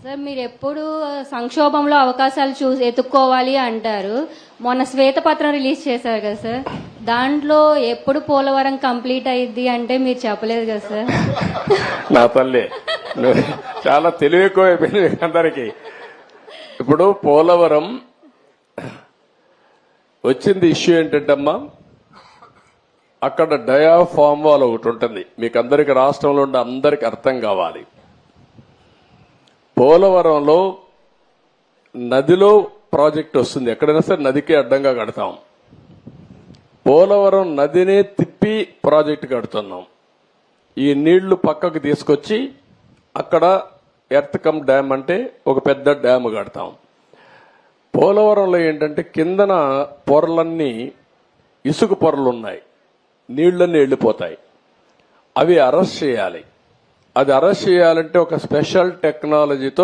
Sir మీరు ఎప్పుడు సంక్షోభంలో అవకాశాలు ఎత్తుక్కోవాలి అంటారు. మొన్న శ్వేతపత్రం రిలీజ్ చేశారు కదా సార్, దాంట్లో ఎప్పుడు పోలవరం కంప్లీట్ అయ్యిద్ది అంటే మీరు చెప్పలేదు కదా సార్. నా తల్లి చాలా తెలివికో అయిపోయింది అందరికి. ఇప్పుడు పోలవరం వచ్చింది ఇష్యూ ఏంటంటమ్మా, అక్కడ డయాఫామ్ వాల్ ఒకటి ఉంటుంది, మీకు అందరికి రాష్ట్రంలో ఉండే అందరికి అర్థం కావాలి. పోలవరంలో నదిలో ప్రాజెక్ట్ వస్తుంది, ఎక్కడైనా సరే నదికి అడ్డంగా కడతాం. పోలవరం నదినే తిప్పి ప్రాజెక్టు కడుతున్నాం. ఈ నీళ్లు పక్కకు తీసుకొచ్చి అక్కడ ఎర్త్ కమ్ డ్యామ్ అంటే ఒక పెద్ద డ్యామ్ కడతాం. పోలవరంలో ఏంటంటే కిందన పొరలన్నీ ఇసుక పొరలు ఉన్నాయి, నీళ్లన్నీ వెళ్ళిపోతాయి. అవి అరెస్ట్ చేయాలి. అది అరెస్ట్ చేయాలంటే ఒక స్పెషల్ టెక్నాలజీతో